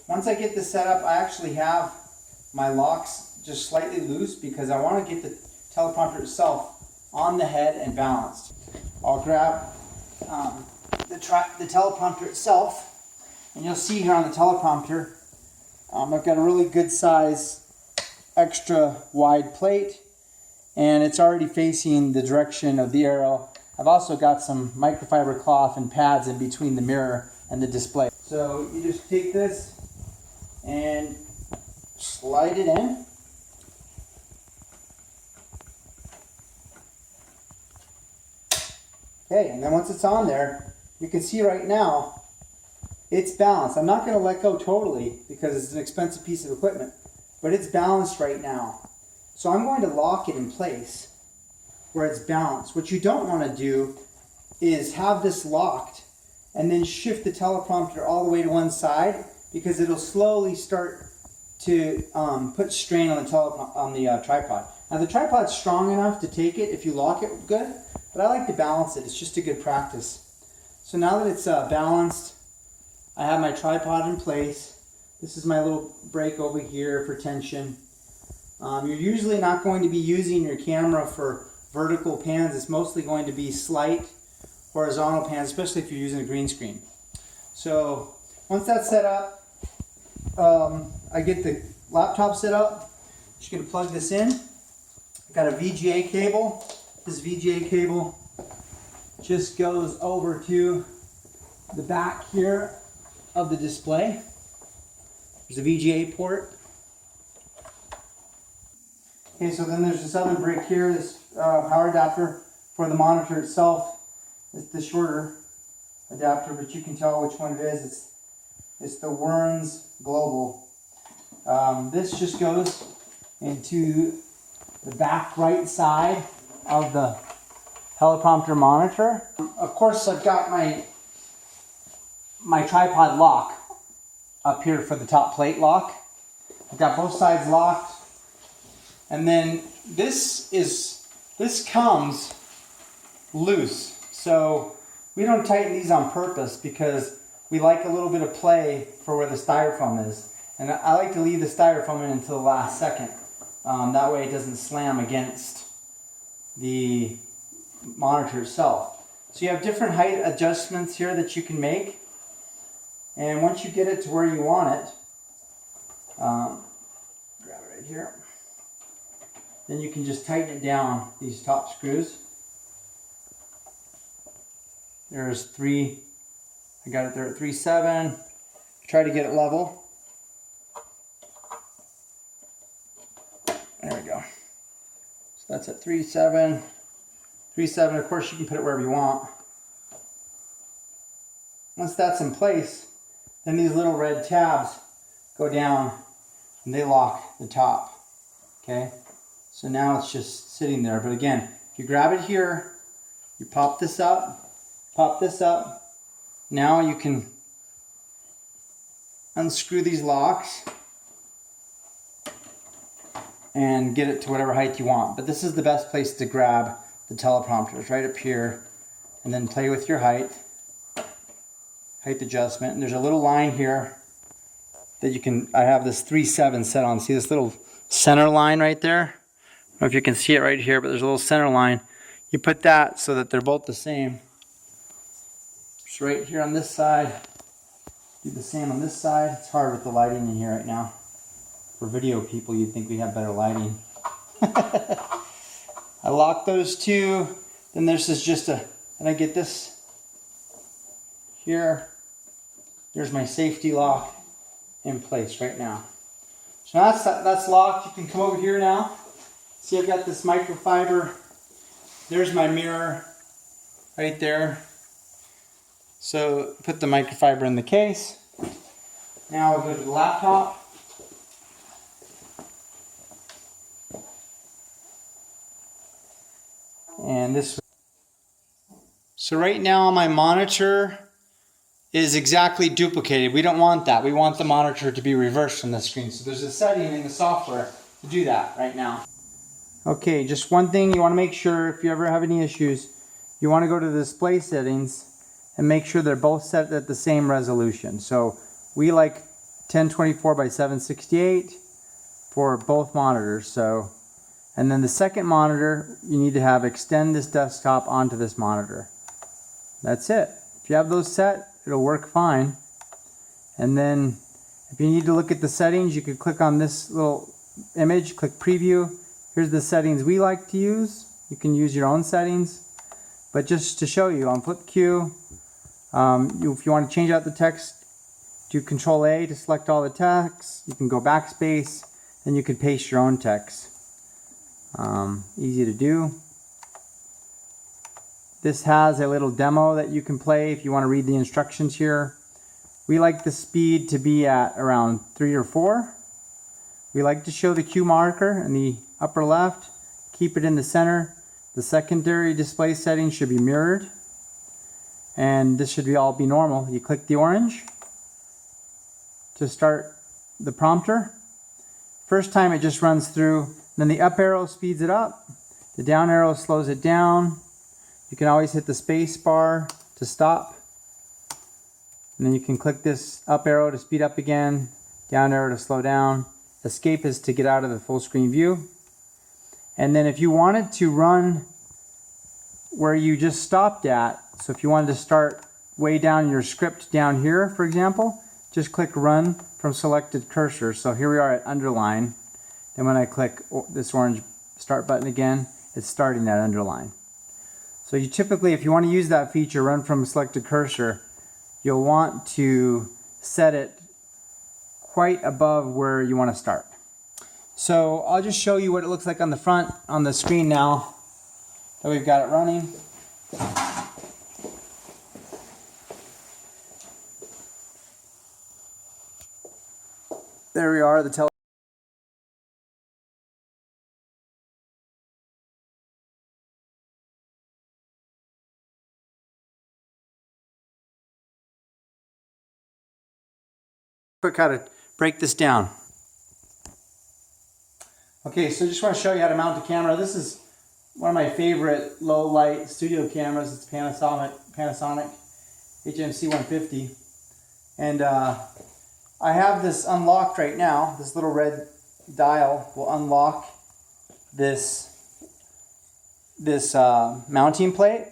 once I get this set up, I actually have my locks just slightly loose because I want to get the teleprompter itself on the head and balanced. I'll grab the teleprompter itself, and you'll see here on the teleprompter, I've got a really good size extra wide plate, and it's already facing the direction of the arrow. I've also got some microfiber cloth and pads in between the mirror and the display. So you just take this and slide it in. Okay, and then once it's on there, you can see right now it's balanced. I'm not going to let go totally because it's an expensive piece of equipment, but it's balanced right now. So I'm going to lock it in place where it's balanced. What you don't want to do is have this locked and then shift the teleprompter all the way to one side, because it'll slowly start to put strain on the tripod. Now the tripod's strong enough to take it if you lock it good, but I like to balance it. It's just a good practice. So now that it's balanced, I have my tripod in place. This is my little brake over here for tension. You're usually not going to be using your camera for vertical pans. It's mostly going to be slight horizontal pans, especially if you're using a green screen. So once that's set up, I get the laptop set up. Just going to plug this in. I've got a VGA cable. This VGA cable just goes over to the back here of the display. There's a VGA port. Okay, so then there's this other brick here, this power adapter for the monitor itself. It's the shorter adapter, but you can tell which one it is. It's the Werns Global. This just goes into the back right side of the teleprompter monitor. Of course, I've got my tripod lock up here for the top plate lock. I've got both sides locked. And then this comes loose. So we don't tighten these on purpose because we like a little bit of play for where the styrofoam is. And I like to leave the styrofoam in until the last second. That way it doesn't slam against the monitor itself. So you have different height adjustments here that you can make. And once you get it to where you want it, grab it right here. Then you can just tighten it down, these top screws. There's 3, I got it there at 3.7. Try to get it level. There we go. So that's at 3.7. 3.7, of course you can put it wherever you want. Once that's in place, then these little red tabs go down and they lock the top. Okay? So now it's just sitting there. But again, if you grab it here, you pop this up. Now you can unscrew these locks and get it to whatever height you want. But this is the best place to grab the teleprompter. It's right up here. And then play with your height adjustment. And there's a little line here that you can, I have this 3.7 set on. See this little center line right there? I don't know if you can see it right here, but there's a little center line. You put that so that they're both the same. Just right here on this side. Do the same on this side. It's hard with the lighting in here right now. For video people, you'd think we have better lighting. I lock those two. Then this is just and I get this here. There's my safety lock in place right now. So that's locked. You can come over here now. See, I've got this microfiber. There's my mirror right there. So put the microfiber in the case. Now I'll go to the laptop. And this. So right now my monitor is exactly duplicated. We don't want that. We want the monitor to be reversed from the screen. So there's a setting in the software to do that right now. Okay, just one thing you want to make sure, if you ever have any issues, you want to go to the display settings and make sure they're both set at the same resolution. So we like 1024 by 768 for both monitors. So, and then the second monitor, you need to have extend this desktop onto this monitor. That's it. If you have those set, it'll work fine. And then if you need to look at the settings, you could click on this little image, click preview. Here's the settings we like to use. You can use your own settings. But just to show you, on flip Q, if you want to change out the text, do Control A to select all the text. You can go backspace, and you can paste your own text. Easy to do. This has a little demo that you can play if you want to read the instructions here. We like the speed to be at around 3 or 4. We like to show the Q marker in the upper left, keep it in the center. The secondary display settings should be mirrored, and this should all be normal. You click the orange to start the prompter. First time it just runs through, then the up arrow speeds it up, the down arrow slows it down. You can always hit the space bar to stop, and then you can click this up arrow to speed up again, down arrow to slow down. Escape is to get out of the full screen view. And then if you wanted to run where you just stopped at, so if you wanted to start way down your script down here, for example, just click run from selected cursor. So here we are at underline. And when I click this orange start button again, it's starting that underline. So you typically, if you want to use that feature, run from selected cursor, you'll want to set it quite above where you want to start. So I'll just show you what it looks like on the front, on the screen now that we've got it running. There we are, the teleprompter. Quick how to break this down. Okay, so I just want to show you how to mount a camera. This is one of my favorite low light studio cameras. It's Panasonic HMC 150. And I have this unlocked right now. This little red dial will unlock this mounting plate.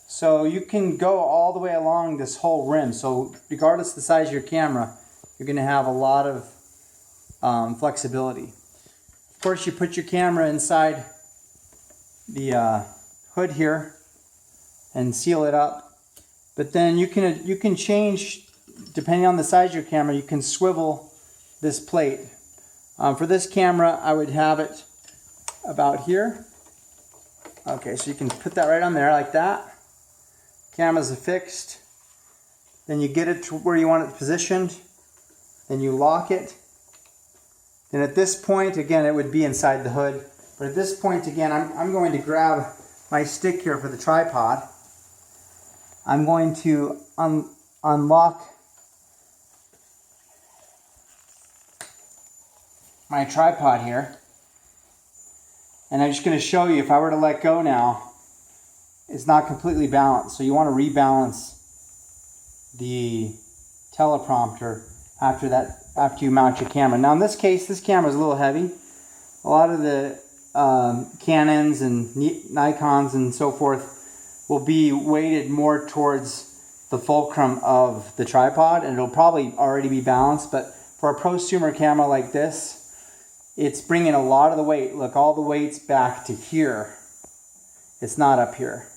So you can go all the way along this whole rim. So regardless of the size of your camera, you're going to have a lot of flexibility. Of course, you put your camera inside the hood here and seal it up. But then you can change, depending on the size of your camera, you can swivel this plate. For this camera, I would have it about here. Okay, so you can put that right on there like that. Camera's affixed. Then you get it to where you want it positioned. Then you lock it. And at this point, again, it would be inside the hood. But at this point, again, I'm going to grab my stick here for the tripod. I'm going to unlock my tripod here. And I'm just going to show you, if I were to let go now, it's not completely balanced. So you want to rebalance the teleprompter after you mount your camera. Now in this case, this camera is a little heavy. A lot of the Canons and Nikons and so forth will be weighted more towards the fulcrum of the tripod, and it'll probably already be balanced. But for a prosumer camera like this, it's bringing a lot of the weight. Look, all the weight's back to here. It's not up here.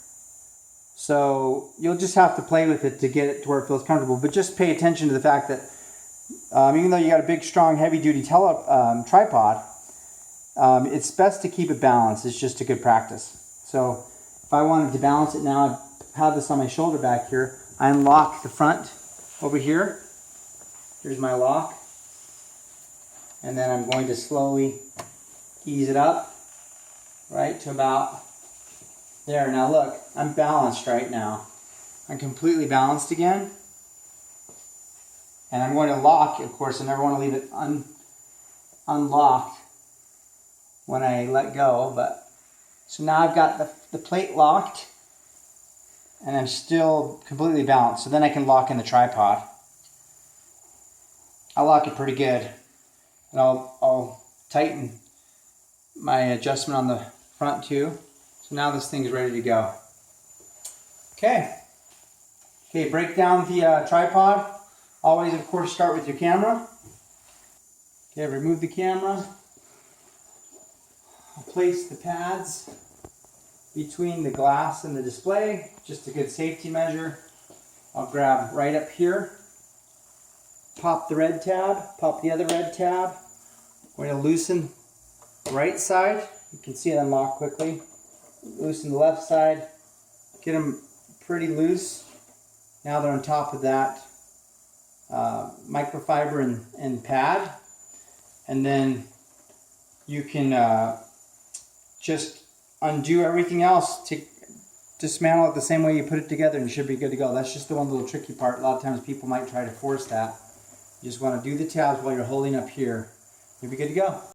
So you'll just have to play with it to get it to where it feels comfortable. But just pay attention to the fact that even though you got a big, strong, heavy-duty tripod, it's best to keep it balanced. It's just a good practice. So if I wanted to balance it now, I have this on my shoulder back here. I unlock the front over here. Here's my lock. And then I'm going to slowly ease it up, right, to about there. Now look, I'm balanced right now. I'm completely balanced again. And I'm going to lock, of course. I never want to leave it unlocked when I let go. But so now I've got the plate locked, and I'm still completely balanced. So then I can lock in the tripod. I lock it pretty good. And I'll tighten my adjustment on the front too. So now this thing's ready to go. Okay, break down the tripod. Always, of course, start with your camera. Okay, remove the camera. I'll place the pads between the glass and the display, just a good safety measure. I'll grab right up here, pop the red tab, pop the other red tab. We're going to loosen the right side. You can see it unlock quickly. Loosen the left side, get them pretty loose. Now they're on top of that microfiber and pad. And then you can just undo everything else, dismantle it the same way you put it together, and you should be good to go. That's just the one little tricky part. A lot of times people might try to force that. You just want to do the tabs while you're holding up here. You'll be good to go.